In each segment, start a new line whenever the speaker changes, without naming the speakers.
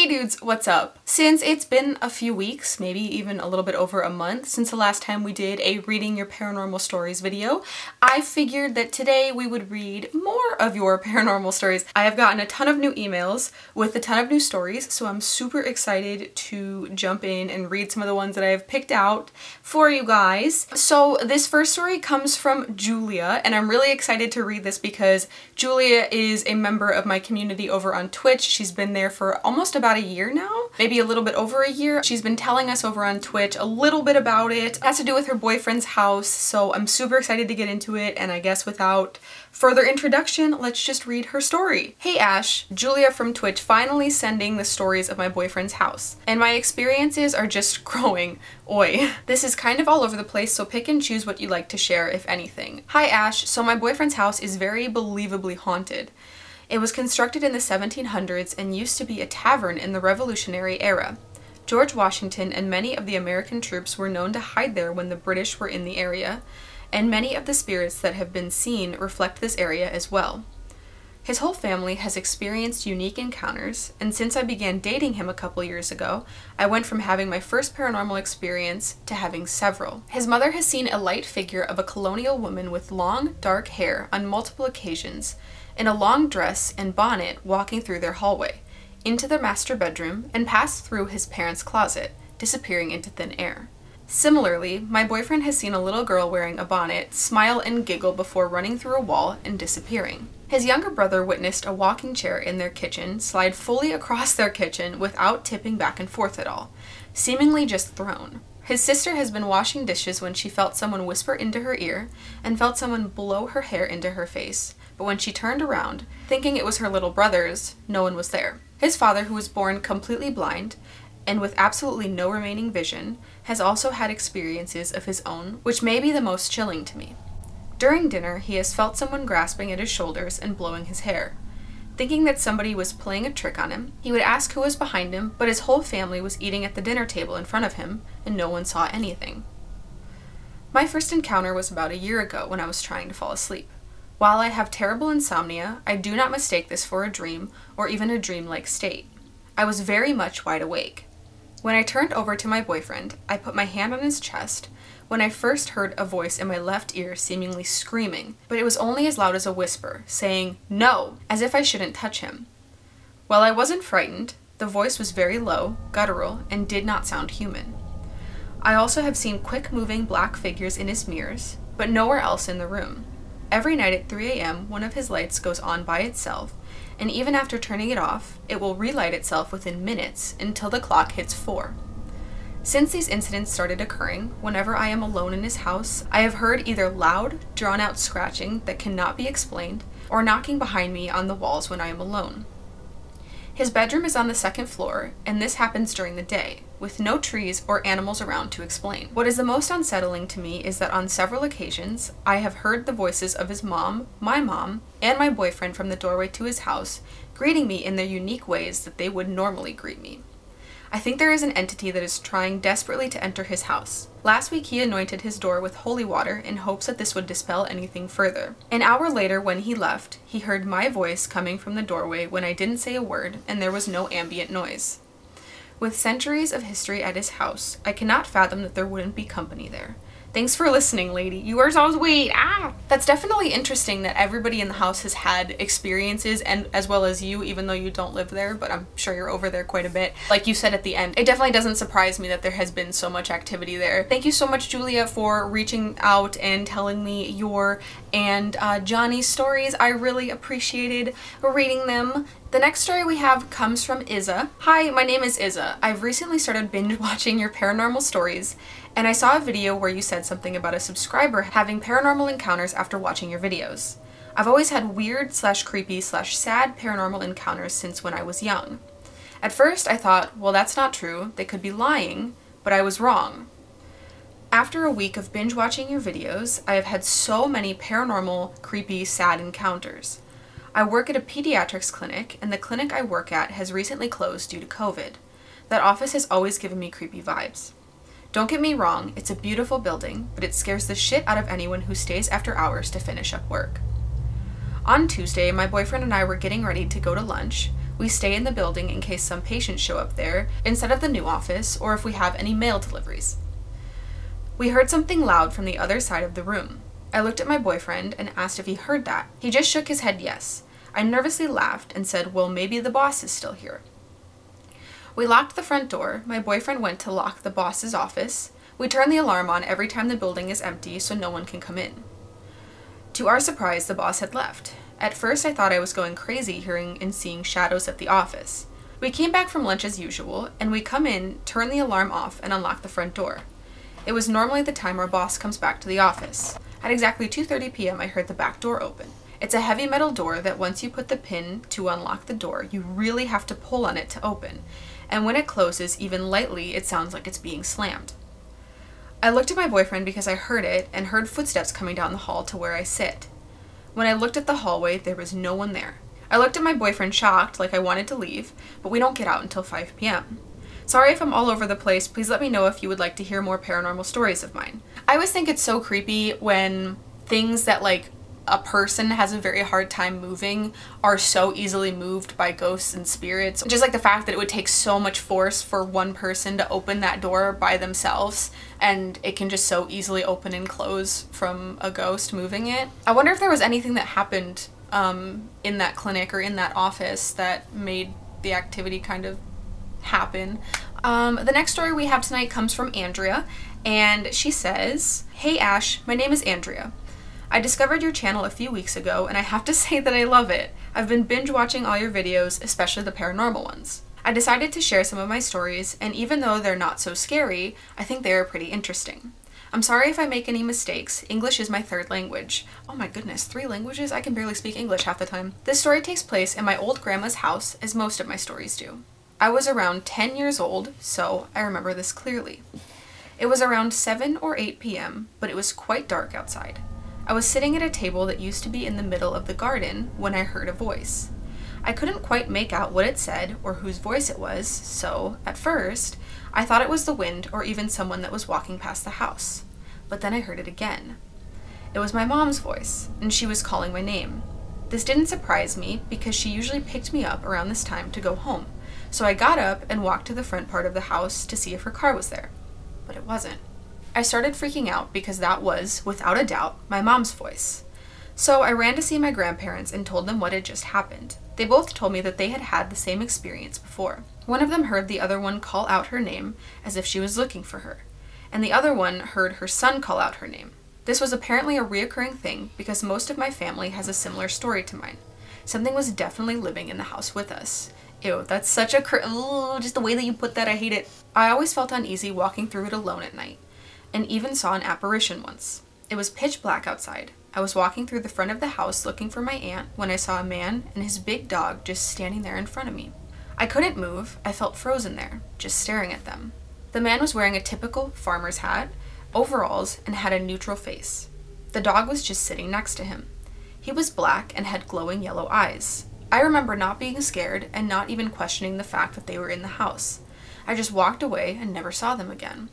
Hey dudes, what's up? Since it's been a few weeks, maybe even a little bit over a month since the last time we did a Reading Your Paranormal Stories video, I figured that today we would read more of your paranormal stories. I have gotten a ton of new emails with a ton of new stories, so I'm super excited to jump in and read some of the ones that I have picked out for you guys. So this first story comes from Julia, and I'm really excited to read this because Julia is a member of my community over on Twitch. She's been there for almost about a year now, maybe a little bit over a year. She's been telling us over on Twitch a little bit about it. It has to do with her boyfriend's house, so I'm super excited to get into it, and I guess without further introduction, let's just read her story. Hey Ash, Julia from Twitch finally sending the stories of my boyfriend's house, and my experiences are just growing. Oi. This is kind of all over the place, so pick and choose what you'd like to share, if anything. Hi Ash, so my boyfriend's house is very believably haunted. It was constructed in the 1700s and used to be a tavern in the Revolutionary era. George Washington and many of the American troops were known to hide there when the British were in the area, and many of the spirits that have been seen reflect this area as well. His whole family has experienced unique encounters, and since I began dating him a couple years ago, I went from having my first paranormal experience to having several. His mother has seen a light figure of a colonial woman with long, dark hair on multiple occasions, in a long dress and bonnet walking through their hallway, into their master bedroom, and passed through his parents' closet, disappearing into thin air. Similarly, my boyfriend has seen a little girl wearing a bonnet smile and giggle before running through a wall and disappearing. His younger brother witnessed a walking chair in their kitchen slide fully across their kitchen without tipping back and forth at all, seemingly just thrown. His sister has been washing dishes when she felt someone whisper into her ear and felt someone blow her hair into her face, but when she turned around, thinking it was her little brothers, no one was there. His father, who was born completely blind and with absolutely no remaining vision, has also had experiences of his own, which may be the most chilling to me. During dinner, he has felt someone grasping at his shoulders and blowing his hair. Thinking that somebody was playing a trick on him, he would ask who was behind him, but his whole family was eating at the dinner table in front of him, and no one saw anything. My first encounter was about a year ago when I was trying to fall asleep. While I have terrible insomnia, I do not mistake this for a dream or even a dreamlike state. I was very much wide awake. When I turned over to my boyfriend, I put my hand on his chest when I first heard a voice in my left ear seemingly screaming, but it was only as loud as a whisper, saying, "No," as if I shouldn't touch him. While I wasn't frightened, the voice was very low, guttural, and did not sound human. I also have seen quick-moving black figures in his mirrors, but nowhere else in the room. Every night at 3 a.m., one of his lights goes on by itself, and even after turning it off, it will relight itself within minutes until the clock hits 4. Since these incidents started occurring, whenever I am alone in his house, I have heard either loud, drawn-out scratching that cannot be explained, or knocking behind me on the walls when I am alone. His bedroom is on the 2nd floor, and this happens during the day, with no trees or animals around to explain. What is the most unsettling to me is that on several occasions, I have heard the voices of his mom, and my boyfriend from the doorway to his house, greeting me in their unique ways that they would normally greet me. I think there is an entity that is trying desperately to enter his house. Last week he anointed his door with holy water in hopes that this would dispel anything further. An hour later when he left, he heard my voice coming from the doorway when I didn't say a word and there was no ambient noise. With centuries of history at his house, I cannot fathom that there wouldn't be company there. Thanks for listening, lady. You are so sweet. That's definitely interesting that everybody in the house has had experiences, and as well as you, even though you don't live there, but I'm sure you're over there quite a bit. Like you said at the end, it definitely doesn't surprise me that there has been so much activity there. Thank you so much, Julia, for reaching out and telling me your and Johnny's stories. I really appreciated reading them. The next story we have comes from Izza. Hi, my name is Izza. I've recently started binge watching your paranormal stories, and I saw a video where you said something about a subscriber having paranormal encounters after watching your videos. I've always had weird / creepy / sad paranormal encounters since when I was young. At first I thought, well, that's not true, they could be lying, but I was wrong. After a week of binge watching your videos, I have had so many paranormal, creepy, sad encounters. I work at a pediatrics clinic, and the clinic I work at has recently closed due to COVID. That office has always given me creepy vibes. Don't get me wrong, it's a beautiful building, but it scares the shit out of anyone who stays after hours to finish up work. On Tuesday, my boyfriend and I were getting ready to go to lunch We stay in the building in case some patients show up there instead of the new office or if we have any mail deliveries. We heard something loud from the other side of the room. I looked at my boyfriend and asked if he heard that. He just shook his head yes. I nervously laughed and said, well, maybe the boss is still here. We locked the front door. My boyfriend went to lock the boss's office. We turn the alarm on every time the building is empty so no one can come in. To our surprise, the boss had left. At first, I thought I was going crazy hearing and seeing shadows at the office. We came back from lunch as usual, and we come in, turn the alarm off, and unlock the front door. It was normally the time our boss comes back to the office. At exactly 2:30 p.m., I heard the back door open. It's a heavy metal door that once you put the pin to unlock the door, you really have to pull on it to open. And when it closes, even lightly, it sounds like it's being slammed. I looked at my boyfriend because I heard it and heard footsteps coming down the hall to where I sit. When I looked at the hallway, there was no one there. I looked at my boyfriend shocked, like I wanted to leave, but we don't get out until 5 p.m. Sorry if I'm all over the place, please let me know if you would like to hear more paranormal stories of mine. I always think it's so creepy when things that like a person has a very hard time moving are so easily moved by ghosts and spirits. Just like the fact that it would take so much force for one person to open that door by themselves and it can just so easily open and close from a ghost moving it. I wonder if there was anything that happened in that clinic or in that office that made the activity kind of happen. The next story we have tonight comes from Andrea, and she says, "Hey Ash, my name is Andrea. I discovered your channel a few weeks ago and I have to say that I love it. I've been binge watching all your videos, especially the paranormal ones. I decided to share some of my stories, and even though they're not so scary, I think they are pretty interesting. I'm sorry if I make any mistakes. English is my third language." Oh my goodness, 3 languages? I can barely speak English half the time. "This story takes place in my old grandma's house, as most of my stories do. I was around 10 years old, so I remember this clearly. It was around 7 or 8 p.m., but it was quite dark outside. I was sitting at a table that used to be in the middle of the garden when I heard a voice. I couldn't quite make out what it said or whose voice it was, so, at first, I thought it was the wind or even someone that was walking past the house. But then I heard it again. It was my mom's voice, and she was calling my name. This didn't surprise me because she usually picked me up around this time to go home, so I got up and walked to the front part of the house to see if her car was there. But it wasn't. I started freaking out because that was, without a doubt, my mom's voice. So I ran to see my grandparents and told them what had just happened. They both told me that they had had the same experience before. One of them heard the other one call out her name as if she was looking for her, and the other one heard her son call out her name. This was apparently a reoccurring thing because most of my family has a similar story to mine. Something was definitely living in the house with us. Ew, that's such a just the way that you put that, I hate it. I always felt uneasy walking through it alone at night, and even saw an apparition once. It was pitch black outside. I was walking through the front of the house looking for my aunt when I saw a man and his big dog just standing there in front of me. I couldn't move. I felt frozen there, just staring at them. The man was wearing a typical farmer's hat, overalls, and had a neutral face. The dog was just sitting next to him. He was black and had glowing yellow eyes. I remember not being scared and not even questioning the fact that they were in the house. I just walked away and never saw them again.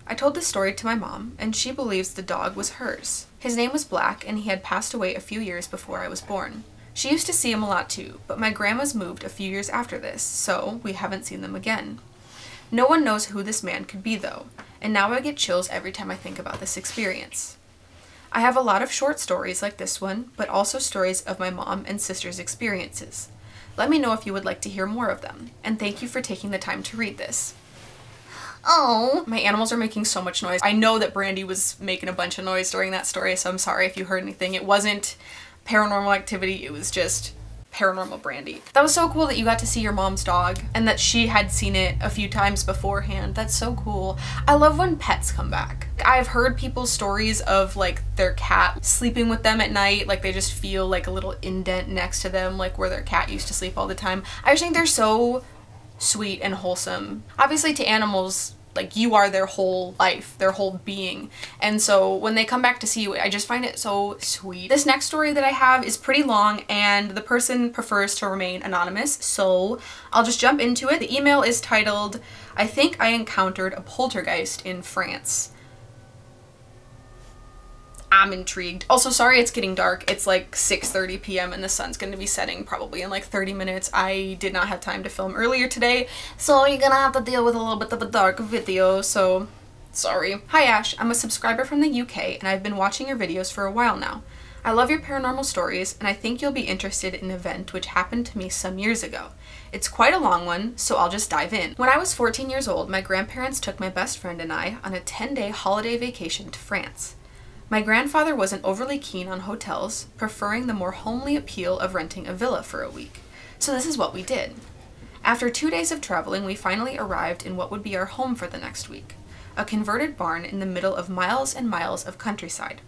I told this story to my mom, and she believes the dog was hers. His name was Black, and he had passed away a few years before I was born. She used to see him a lot too, but my grandma's moved a few years after this, so we haven't seen them again. No one knows who this man could be though, and now I get chills every time I think about this experience. I have a lot of short stories like this one, but also stories of my mom and sister's experiences. Let me know if you would like to hear more of them, and thank you for taking the time to read this." Oh, my animals are making so much noise. I know that Brandy was making a bunch of noise during that story, so I'm sorry if you heard anything. It wasn't paranormal activity, it was just paranormal Brandy. That was so cool that you got to see your mom's dog and that she had seen it a few times beforehand. That's so cool. I love when pets come back. I've heard people's stories of like their cat sleeping with them at night, like they just feel like a little indent next to them, like where their cat used to sleep all the time. I just think they're so sweet and wholesome. Obviously to animals, like you are their whole life, their whole being. And so when they come back to see you, I just find it so sweet. This next story that I have is pretty long and the person prefers to remain anonymous, so I'll just jump into it. The email is titled, "I think I encountered a poltergeist in France." I'm intrigued. Also, sorry it's getting dark. It's like 6:30 p.m. and the sun's going to be setting probably in like 30 minutes. I did not have time to film earlier today, so you're gonna have to deal with a little bit of a dark video, so sorry. Hi Ash, I'm a subscriber from the UK and I've been watching your videos for a while now. I love your paranormal stories and I think you'll be interested in an event which happened to me some years ago. It's quite a long one, so I'll just dive in. When I was 14 years old, my grandparents took my best friend and I on a 10-day holiday vacation to France. My grandfather wasn't overly keen on hotels, preferring the more homely appeal of renting a villa for a week. So this is what we did. After 2 days of traveling, we finally arrived in what would be our home for the next week, a converted barn in the middle of miles and miles of countryside.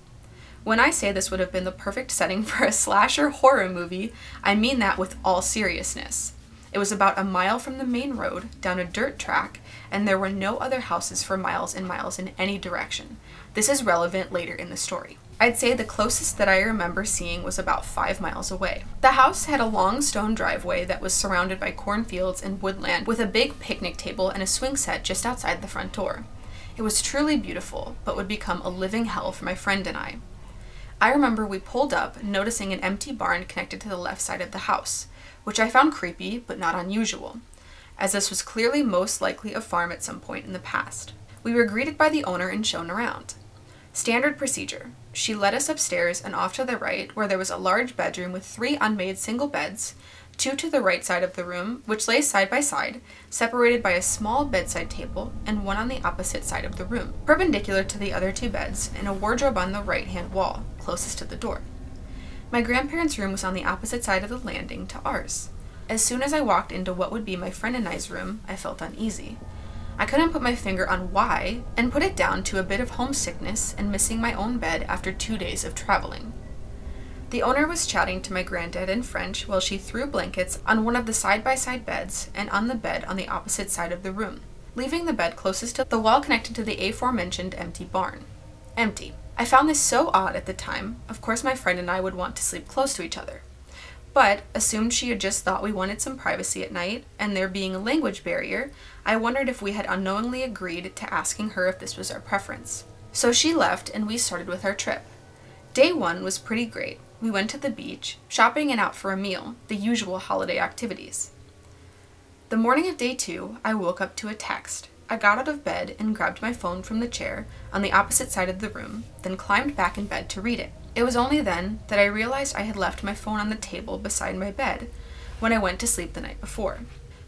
When I say this would have been the perfect setting for a slasher horror movie, I mean that with all seriousness. It was about a mile from the main road, down a dirt track, and there were no other houses for miles and miles in any direction. This is relevant later in the story. I'd say the closest that I remember seeing was about 5 miles away. The house had a long stone driveway that was surrounded by cornfields and woodland with a big picnic table and a swing set just outside the front door. It was truly beautiful, but would become a living hell for my friend and I. I remember we pulled up, noticing an empty barn connected to the left side of the house, which I found creepy but not unusual, as this was clearly most likely a farm at some point in the past. We were greeted by the owner and shown around. Standard procedure. She led us upstairs and off to the right, where there was a large bedroom with 3 unmade single beds, 2 to the right side of the room, which lay side by side, separated by a small bedside table, and 1 on the opposite side of the room, perpendicular to the other 2 beds, and a wardrobe on the right-hand wall, closest to the door. My grandparents' room was on the opposite side of the landing to ours. As soon as I walked into what would be my friend and I's room, I felt uneasy. I couldn't put my finger on why, and put it down to a bit of homesickness and missing my own bed after 2 days of traveling. The owner was chatting to my granddad in French while she threw blankets on one of the side-by-side beds and on the bed on the opposite side of the room, leaving the bed closest to the wall connected to the aforementioned empty barn. Empty. I found this so odd at the time. Of course my friend and I would want to sleep close to each other, but assumed she had just thought we wanted some privacy at night, and there being a language barrier, I wondered if we had unknowingly agreed to asking her if this was our preference. So she left and we started with our trip. Day 1 was pretty great. We went to the beach, shopping and out for a meal, the usual holiday activities. The morning of day 2, I woke up to a text. I got out of bed and grabbed my phone from the chair on the opposite side of the room, then climbed back in bed to read it. It was only then that I realized I had left my phone on the table beside my bed when I went to sleep the night before.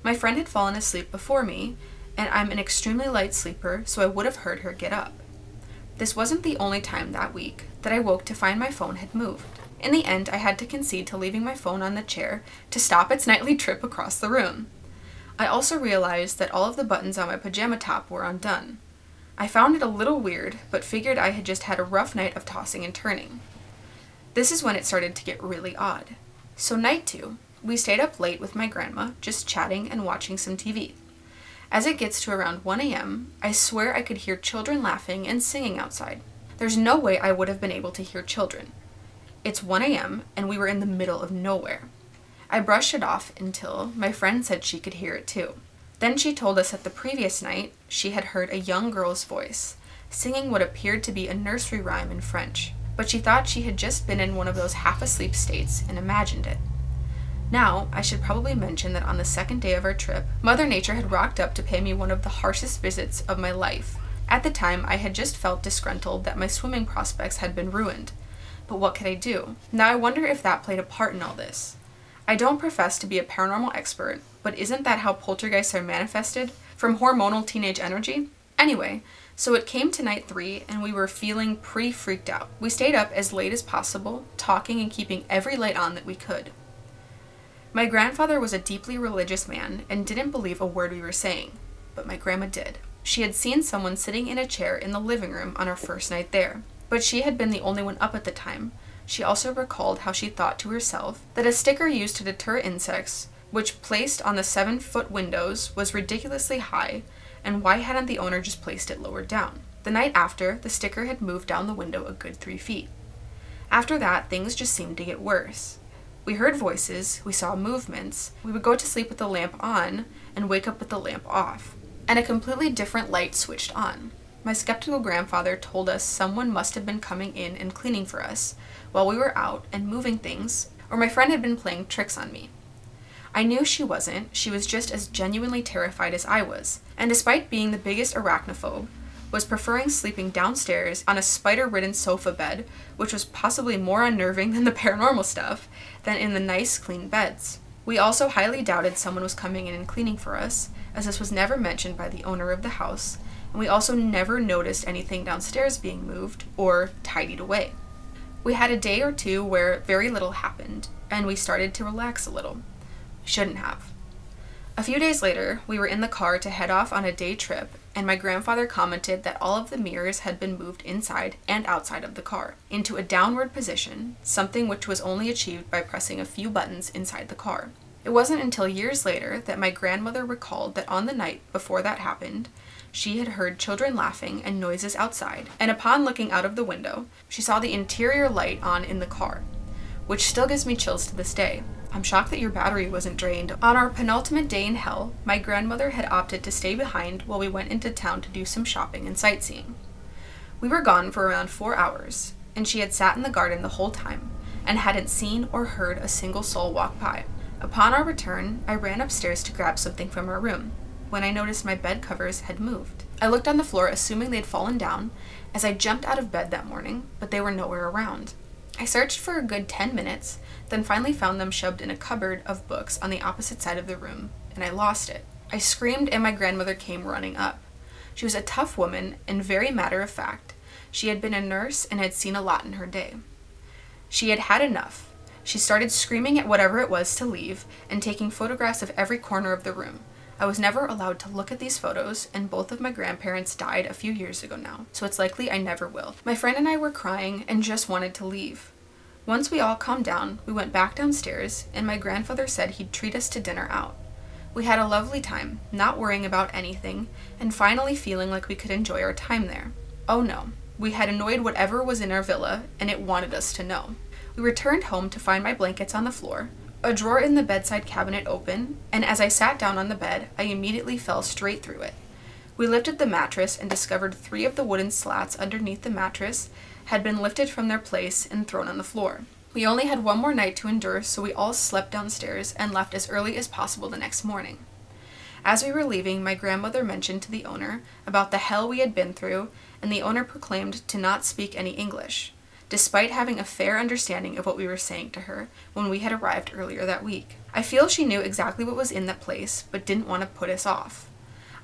My friend had fallen asleep before me, and I'm an extremely light sleeper, so I would have heard her get up. This wasn't the only time that week that I woke to find my phone had moved. In the end, I had to concede to leaving my phone on the chair to stop its nightly trip across the room. I also realized that all of the buttons on my pajama top were undone. I found it a little weird, but figured I had just had a rough night of tossing and turning. This is when it started to get really odd. So night 2, we stayed up late with my grandma, just chatting and watching some TV. As it gets to around 1 a.m., I swear I could hear children laughing and singing outside. There's no way I would have been able to hear children. It's 1 a.m. and we were in the middle of nowhere. I brushed it off until my friend said she could hear it too. Then she told us that the previous night she had heard a young girl's voice, singing what appeared to be a nursery rhyme in French, but she thought she had just been in one of those half-asleep states and imagined it. Now, I should probably mention that on the second day of our trip, Mother Nature had rocked up to pay me one of the harshest visits of my life. At the time, I had just felt disgruntled that my swimming prospects had been ruined. But what could I do? Now I wonder if that played a part in all this. I don't profess to be a paranormal expert, but isn't that how poltergeists are manifested? From hormonal teenage energy? Anyway, so it came to night 3 and we were feeling pretty freaked out. We stayed up as late as possible, talking and keeping every light on that we could. My grandfather was a deeply religious man and didn't believe a word we were saying, but my grandma did. She had seen someone sitting in a chair in the living room on our first night there, but she had been the only one up at the time. She also recalled how she thought to herself that a sticker used to deter insects, which placed on the 7-foot windows, was ridiculously high, and why hadn't the owner just placed it lower down? The night after, the sticker had moved down the window a good 3 feet. After that, things just seemed to get worse. We heard voices, we saw movements, we would go to sleep with the lamp on and wake up with the lamp off, and a completely different light switched on. my skeptical grandfather told us someone must have been coming in and cleaning for us while we were out and moving things, or my friend had been playing tricks on me. I knew she wasn't. She was just as genuinely terrified as I was, and despite being the biggest arachnophobe, was preferring sleeping downstairs on a spider-ridden sofa bed, which was possibly more unnerving than the paranormal stuff, than in the nice, clean beds. We also highly doubted someone was coming in and cleaning for us, as this was never mentioned by the owner of the house, and we also never noticed anything downstairs being moved or tidied away. We had a day or two where very little happened, and we started to relax a little. We shouldn't have. A few days later, we were in the car to head off on a day trip, and my grandfather commented that all of the mirrors had been moved inside and outside of the car, into a downward position, something which was only achieved by pressing a few buttons inside the car. It wasn't until years later that my grandmother recalled that on the night before that happened, she had heard children laughing and noises outside, and upon looking out of the window, she saw the interior light on in the car, which still gives me chills to this day. I'm shocked that your battery wasn't drained. On our penultimate day in hell, my grandmother had opted to stay behind while we went into town to do some shopping and sightseeing. We were gone for around 4 hours, and she had sat in the garden the whole time, and hadn't seen or heard a single soul walk by. Upon our return, I ran upstairs to grab something from our room, when I noticed my bed covers had moved. I looked on the floor assuming they'd fallen down, as I jumped out of bed that morning, but they were nowhere around. I searched for a good 10 minutes, then finally found them shoved in a cupboard of books on the opposite side of the room, and I lost it. I screamed and my grandmother came running up. She was a tough woman and very matter-of-fact. She had been a nurse and had seen a lot in her day. She had had enough. She started screaming at whatever it was to leave and taking photographs of every corner of the room. I was never allowed to look at these photos, and both of my grandparents died a few years ago now, so it's likely I never will. My friend and I were crying and just wanted to leave. Once we all calmed down, we went back downstairs, and my grandfather said he'd treat us to dinner out. We had a lovely time, not worrying about anything, and finally feeling like we could enjoy our time there. Oh no, we had annoyed whatever was in our villa, and it wanted us to know. We returned home to find my blankets on the floor, a drawer in the bedside cabinet open, and as I sat down on the bed, I immediately fell straight through it. We lifted the mattress and discovered 3 of the wooden slats underneath the mattress had been lifted from their place and thrown on the floor. We only had one more night to endure, so we all slept downstairs and left as early as possible the next morning. As we were leaving, my grandmother mentioned to the owner about the hell we had been through, and the owner proclaimed to not speak any English, despite having a fair understanding of what we were saying to her when we had arrived earlier that week. I feel she knew exactly what was in that place, but didn't want to put us off.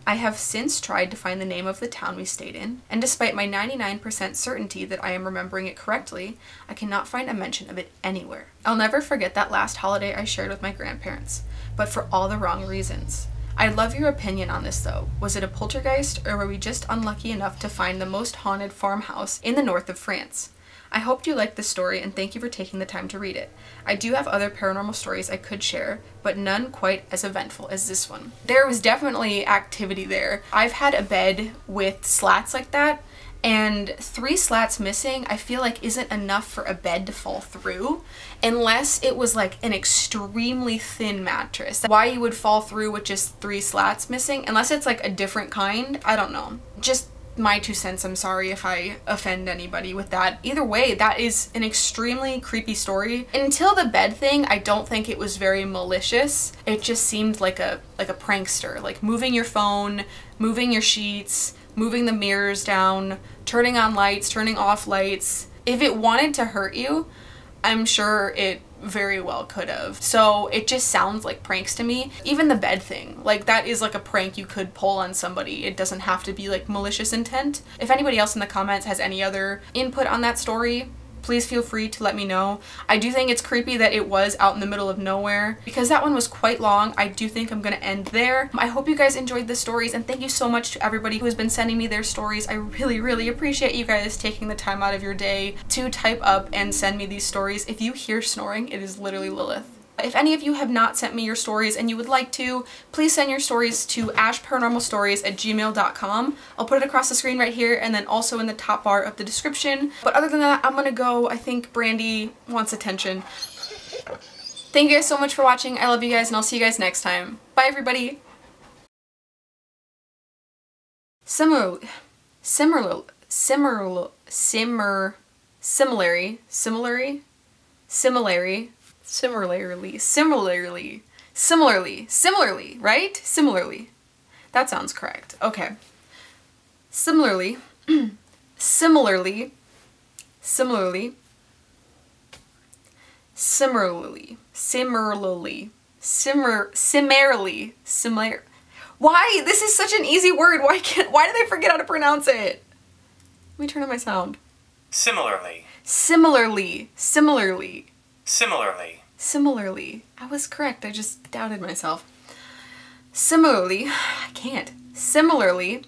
I have since tried to find the name of the town we stayed in, and despite my 99% certainty that I am remembering it correctly, I cannot find a mention of it anywhere. I'll never forget that last holiday I shared with my grandparents, but for all the wrong reasons. I'd love your opinion on this though. Was it a poltergeist, or were we just unlucky enough to find the most haunted farmhouse in the north of France? I hope you liked this story, and thank you for taking the time to read it. I do have other paranormal stories I could share, but none quite as eventful as this one. There was definitely activity there. I've had a bed with slats like that, and 3 slats missing I feel like isn't enough for a bed to fall through, unless it was like an extremely thin mattress. Why you would fall through with just 3 slats missing, unless it's like a different kind, I don't know. Just my 2 cents. I'm sorry if I offend anybody with that. Either way, that is an extremely creepy story. Until the bed thing, I don't think it was very malicious. It just seemed like a prankster, like moving your phone, moving your sheets, moving the mirrors down, turning on lights, turning off lights. If it wanted to hurt you, I'm sure it very well could have. So it just sounds like pranks to me. Even the bed thing, like that is like a prank you could pull on somebody. It doesn't have to be like malicious intent. If anybody else in the comments has any other input on that story, please feel free to let me know. I do think it's creepy that it was out in the middle of nowhere. Because that one was quite long, I do think I'm gonna end there. I hope you guys enjoyed the stories, and thank you so much to everybody who has been sending me their stories. I really, really appreciate you guys taking the time out of your day to type up and send me these stories. If you hear snoring, it is literally Lilith. If any of you have not sent me your stories and you would like to, please send your stories to ashparanormalstories@gmail.com. I'll put it across the screen right here and then also in the top bar of the description. But other than that, I'm gonna go. I think Brandy wants attention. Thank you guys so much for watching. I love you guys, and I'll see you guys next time. Bye, everybody. Samu. Similarly, similarly, similarly, right? Similarly. That sounds correct. Okay. Similarly, similarly, similarly, similarly, similarly, similarly, similar. Why? This is such an easy word. Why did I forget how to pronounce it? Let me turn on my sound.
Similarly.
Similarly, similarly.
Similarly.
Similarly. I was correct. I just doubted myself. Similarly, I can't. Similarly,